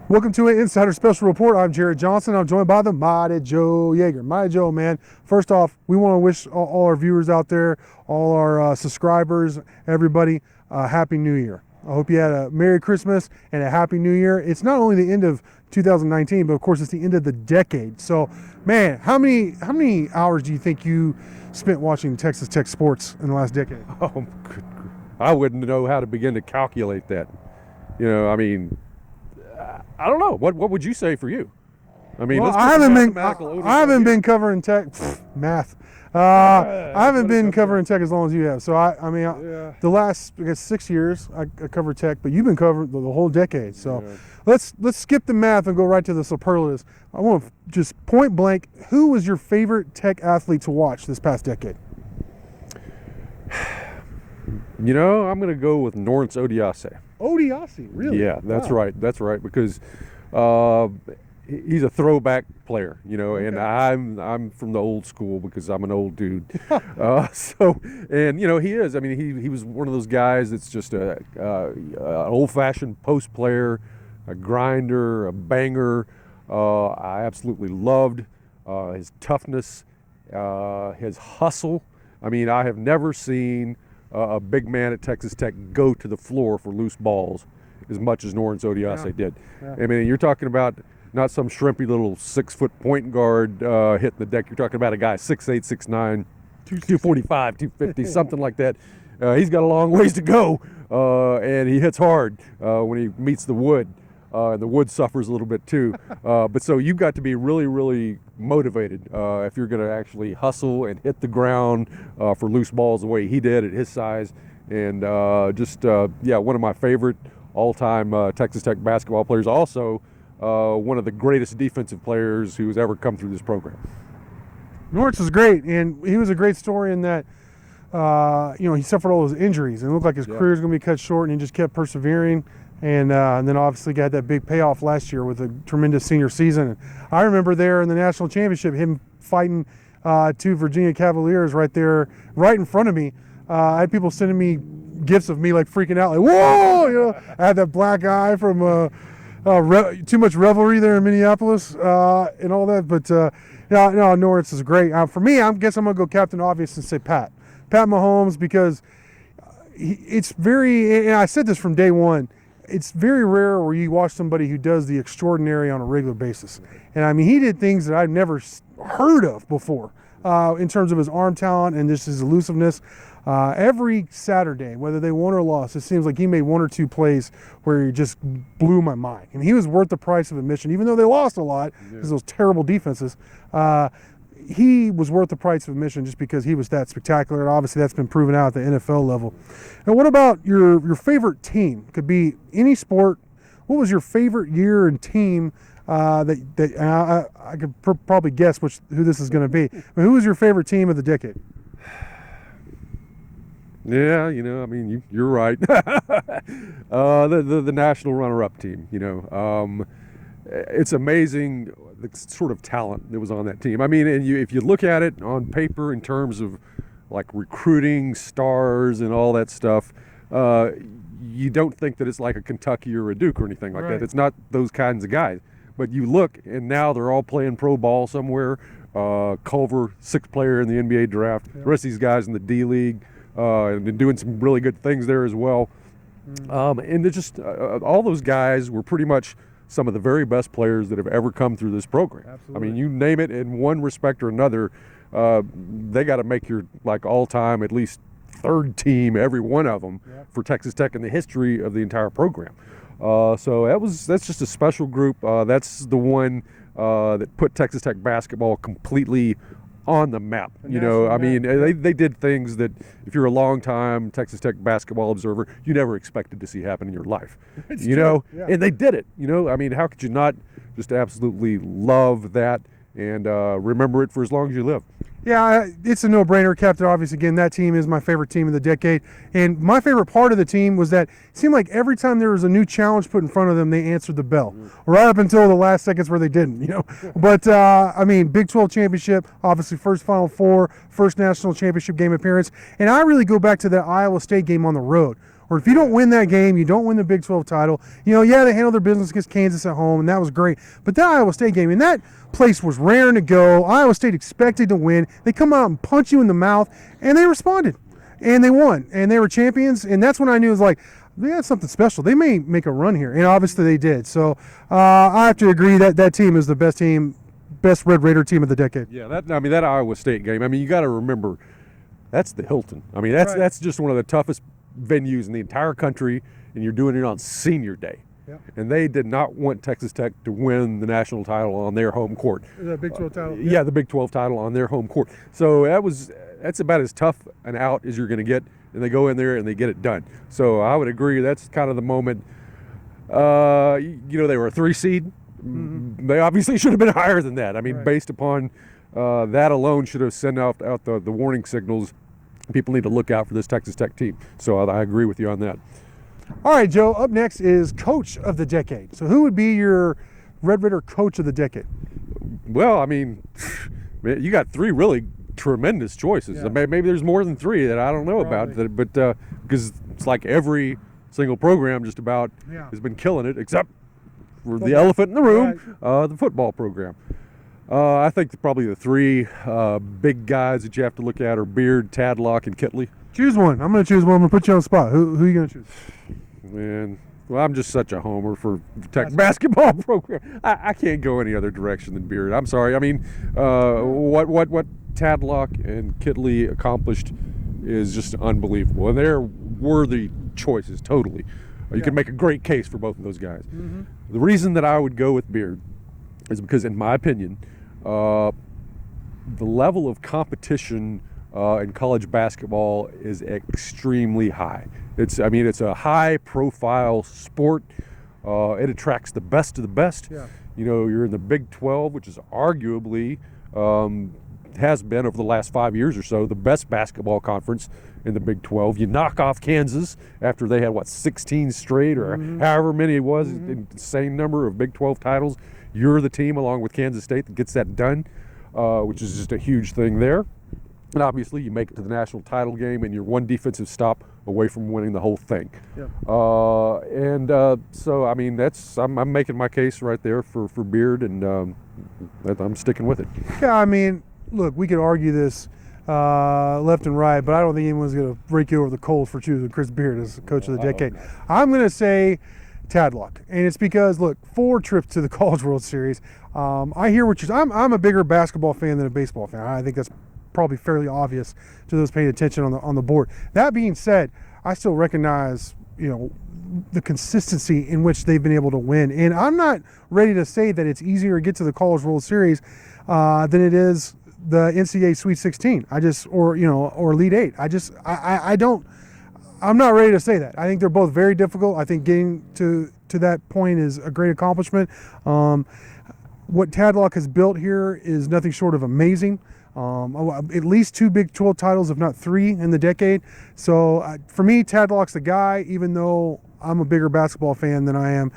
Welcome to an Insider Special Report. I'm Jarret Johnson. I'm joined by the mighty Joe Yeager. Mighty Joe, man. First off, we want to wish all our viewers out there, all our subscribers, everybody, Happy New Year. I hope you had a Merry Christmas and a Happy New Year. It's not only the end of 2019, but of course it's the end of the decade. So, man, how many hours do you think you spent watching Texas Tech sports in the last decade? Oh, good. I wouldn't know how to begin to calculate that. I don't know. What would you say for you? Well, I haven't been covering Tech math. I haven't been covering Tech as long as you have. So the last 6 years I covered Tech, but you've been covering the whole decade. So let's skip the math and go right to the superlatives. I want to just point blank. Who was your favorite Tech athlete to watch this past decade? I'm going to go with Lawrence Odiase. Odiase, really? Yeah, that's right. That's right, because he's a throwback player, Okay. and I'm from the old school because I'm an old dude. He is. I mean, he was one of those guys that's just an old-fashioned post player, a grinder, a banger. I absolutely loved his toughness, his hustle. I mean, I have never seen a big man at Texas Tech go to the floor for loose balls as much as Lawrence Odiase did. Yeah. I mean, you're talking about not some shrimpy little 6-foot point guard hitting the deck. You're talking about a guy 6'8", 6'9", 245, 250, something like that. He's got a long ways to go, and he hits hard when he meets the wood. And the wood suffers a little bit too. But so you've got to be really, really motivated if you're going to actually hustle and hit the ground for loose balls the way he did at his size. And one of my favorite all-time Texas Tech basketball players. Also, one of the greatest defensive players who's ever come through this program. Lawrence was great, and he was a great story in that, he suffered all those injuries, and it looked like his career was going to be cut short, and he just kept persevering. And then obviously got that big payoff last year with a tremendous senior season. And I remember there in the national championship, him fighting two Virginia Cavaliers right there, right in front of me. I had people sending me gifts of me like freaking out, like, whoa! I had that black eye from too much revelry there in Minneapolis and all that. But Lawrence is great. For me, I guess I'm going to go Captain Obvious and say Pat Mahomes, because it's very, and I said this from day one, it's very rare where you watch somebody who does the extraordinary on a regular basis. And I mean, he did things that I've never heard of before in terms of his arm talent and just his elusiveness. Every Saturday, whether they won or lost, it seems like he made one or two plays where he just blew my mind. And he was worth the price of admission, even though they lost a lot because those terrible defenses. He was worth the price of admission just because he was that spectacular, and obviously that's been proven out at the NFL level. And what about your favorite team? Could be any sport. What was your favorite year and team that I could probably guess who this is going to be? I mean, who was your favorite team of the decade? Yeah, you're right. The national runner-up team. It's amazing the sort of talent that was on that team. I mean, and if you look at it on paper in terms of like recruiting stars and all that stuff, you don't think that it's like a Kentucky or a Duke or anything like that. It's not those kinds of guys. But you look, and now they're all playing pro ball somewhere. Culver, sixth player in the NBA draft. The rest of these guys in the D League, and been doing some really good things there as well. And they're just all those guys were pretty much some of the very best players that have ever come through this program. Absolutely. I mean, you name it, in one respect or another, they got to make your all-time at least third team, every one of them, for Texas Tech in the history of the entire program. So that's just a special group. That's the one that put Texas Tech basketball completely on the map. They did things that if you're a long-time Texas Tech basketball observer, you never expected to see happen in your life. And they did it. How could you not just absolutely love that and remember it for as long as you live? Yeah, it's a no-brainer. Captain Obvious, again, that team is my favorite team of the decade. And my favorite part of the team was that it seemed like every time there was a new challenge put in front of them, they answered the bell. Right up until the last seconds where they didn't, But, Big 12 championship, obviously first Final Four, first national championship game appearance. And I really go back to that Iowa State game on the road, or if you don't win that game, you don't win the Big 12 title. You know, yeah, they handled their business against Kansas at home, and that was great. But that Iowa State game, and that place was raring to go. Iowa State expected to win. They come out and punch you in the mouth, and they responded, and they won, and they were champions. And that's when I knew it was like, they got something special. They may make a run here, and obviously they did. So I have to agree that that team is the best team, best Red Raider team of the decade. Yeah, that Iowa State game. I mean, you got to remember, that's the Hilton. I mean, that's just one of the toughest venues in the entire country, and you're doing it on senior day. Yep. And they did not want Texas Tech to win the national title on their home court. The Big 12 title. Yeah, the Big 12 title on their home court. So that's about as tough an out as you're going to get, and they go in there and they get it done. So I would agree that's kind of the moment. You know, they were a 3 seed. Mm-hmm. They obviously should have been higher than that. I mean, based upon that alone, should have sent out the warning signals. People need to look out for this Texas Tech team. So I agree with you on that. All right, Joe, up next is Coach of the Decade. So who would be your Red Raider Coach of the Decade? Well, I mean, man, you got 3 really tremendous choices. Yeah. Maybe there's more than 3 that I don't know about, but because it's like every single program just about has been killing it, except for the elephant in the room, the football program. I think probably the 3 big guys that you have to look at are Beard, Tadlock, and Kitley. Choose one. I'm going to choose one. I'm going to put you on the spot. Who are you going to choose? Man, well, I'm just such a homer for the Tech basketball program. I can't go any other direction than Beard. I'm sorry. I mean, what Tadlock and Kitley accomplished is just unbelievable, and they're worthy choices totally. You can make a great case for both of those guys. Mm-hmm. The reason that I would go with Beard is because, in my opinion, the level of competition in college basketball is extremely high. It's a high-profile sport. It attracts the best of the best. Yeah. You know, you're in the Big 12, which is arguably has been over the last 5 years or so the best basketball conference in the Big 12. You knock off Kansas after they had 16 straight or however many it was, insane number of Big 12 titles. You're the team along with Kansas State that gets that done, which is just a huge thing there. And obviously you make it to the national title game and you're one defensive stop away from winning the whole thing. Yeah. So I mean, I'm making my case right there for Beard, and I'm sticking with it. Yeah, I mean, look, we could argue this left and right, but I don't think anyone's going to break you over the coals for choosing Chris Beard as Coach of the Decade. I'm going to say Tadlock, and it's because, look, 4 trips to the College World Series. I hear what you're saying. I'm a bigger basketball fan than a baseball fan. I think that's probably fairly obvious to those paying attention on the board. That being said, I still recognize, you know, the consistency in which they've been able to win, and I'm not ready to say that it's easier to get to the College World Series than it is the NCAA Sweet 16. Or Elite 8. I'm not ready to say that. I think they're both very difficult. I think getting to that point is a great accomplishment. What Tadlock has built here is nothing short of amazing. At least 2 Big 12 titles, if not 3 in the decade. So for me, Tadlock's the guy, even though I'm a bigger basketball fan than I am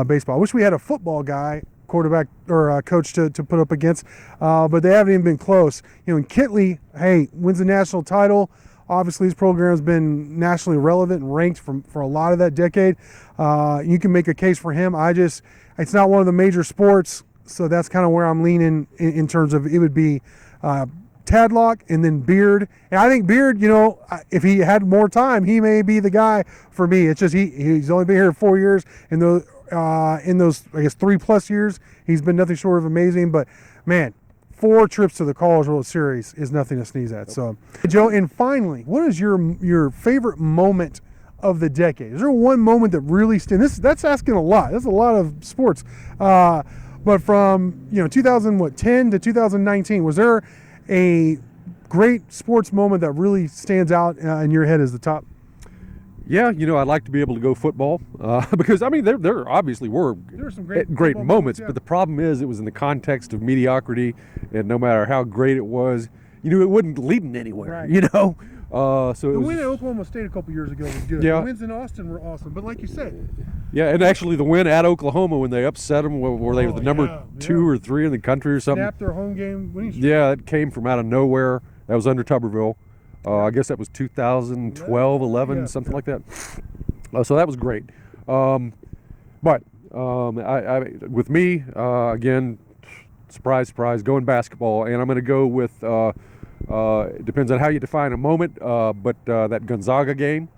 baseball. I wish we had a football guy, quarterback or coach to put up against, but they haven't even been close. You know, and Kitley, hey, wins the national title. Obviously, his program's been nationally relevant and ranked for a lot of that decade. You can make a case for him. It's not one of the major sports, so that's kind of where I'm leaning in terms of it would be Tadlock and then Beard. And I think Beard, you know, if he had more time, he may be the guy for me. It's just he's only been here 4 years, and in those I guess 3+ years, he's been nothing short of amazing. But man, 4 trips to the College World Series is nothing to sneeze at. So, Joe, and finally, what is your favorite moment of the decade? Is there one moment that really stands? That's asking a lot. That's a lot of sports. But from 2010 to 2019, was there a great sports moment that really stands out in your head as the top? Yeah, I'd like to be able to go football because, I mean, there obviously were some great moments, but the problem is it was in the context of mediocrity, and no matter how great it was, it wasn't leading anywhere, Right. So the win at Oklahoma State a couple years ago was good. Yeah. The wins in Austin were awesome, but like you said. Yeah, and actually the win at Oklahoma when they upset them, where they were the number 2 or 3 in the country or something. Snapped their home game winning streak. Yeah, it came from out of nowhere. That was under Tuberville. I guess that was 2012, 11, something like that. So that was great. But with me, again, surprise, going basketball, and I'm going to go with, it depends on how you define a moment, but that Gonzaga game,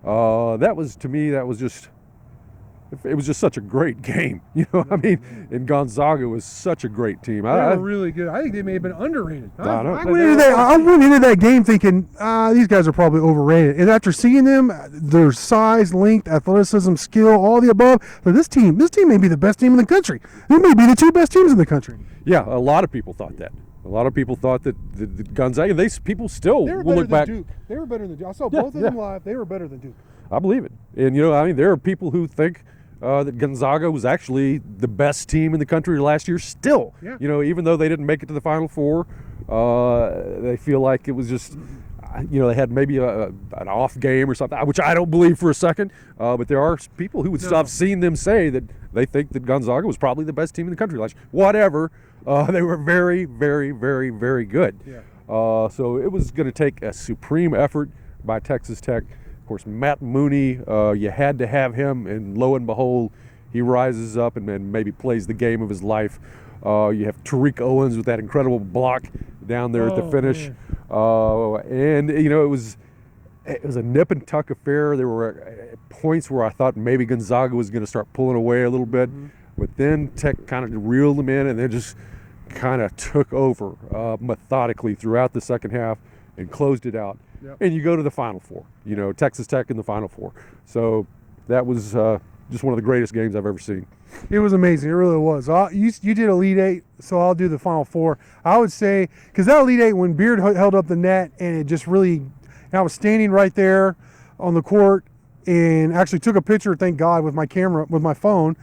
that was, to me, it was just such a great game. I mean, and Gonzaga was such a great team. They were really good. I think they may have been underrated. I know. I went into that game thinking, these guys are probably overrated. And after seeing them, their size, length, athleticism, skill, all the above, this team may be the best team in the country. They may be the 2 best teams in the country. Yeah, a lot of people thought that. A lot of people thought that the Gonzaga, people still will look back. Duke. They were better than Duke. I saw both of them live. They were better than Duke. I believe it. And, there are people who think that Gonzaga was actually the best team in the country last year still. Yeah. Even though they didn't make it to the Final Four, they feel like it was just, they had maybe an off game or something, which I don't believe for a second. But there are people who I've seen them say that they think that Gonzaga was probably the best team in the country last year. Whatever. They were very, very, very, very good. Yeah. So it was going to take a supreme effort by Texas Tech. Of course, Matt Mooney, you had to have him, and lo and behold, he rises up and maybe plays the game of his life. You have Tariq Owens with that incredible block down there at the finish. And, it was a nip and tuck affair. There were points where I thought maybe Gonzaga was going to start pulling away a little bit, but then Tech kind of reeled them in, and they just kind of took over methodically throughout the second half and closed it out. Yep. And you go to the Final Four, Texas Tech in the Final Four. So that was just one of the greatest games I've ever seen. It was amazing. It really was. You did Elite Eight, so I'll do the Final Four. I would say, because that Elite Eight, when Beard held up the net, and it just really, and I was standing right there on the court and actually took a picture, thank God, with my camera, with my phone.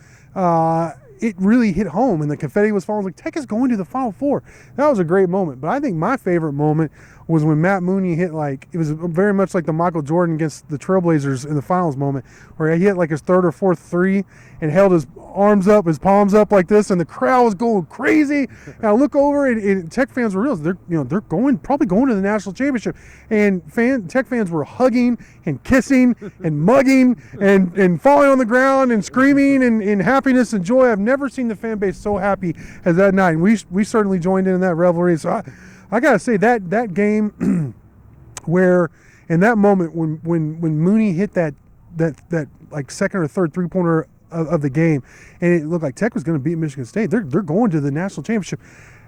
It really hit home, and the confetti was falling. Like, Tech is going to the Final Four. That was a great moment. But I think my favorite moment was when Matt Mooney hit, it was very much like the Michael Jordan against the Trailblazers in the finals moment, where he hit his 3rd or 4th three and held his arms up, his palms up like this, and the crowd was going crazy. And I look over, and Tech fans were real. They're probably going to the national championship, and Tech fans were hugging and kissing and mugging and falling on the ground and screaming in happiness and joy. I've never seen the fan base so happy as that night. And we certainly joined in that revelry. So I gotta say that game where in that moment when Mooney hit that second or third 3-pointer of the game, and it looked like Tech was going to beat Michigan State. They're going to the national championship.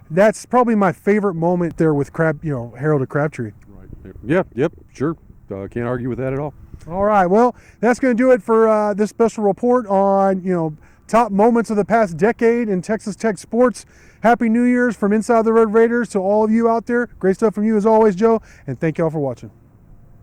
That's probably my favorite moment there with Harold and Crabtree. Right. Yep. Sure. Can't argue with that at all. All right. Well, that's going to do it for this special report on top moments of the past decade in Texas Tech sports. Happy New Year's from Inside the Red Raiders to all of you out there. Great stuff from you as always, Joe, and thank you all for watching.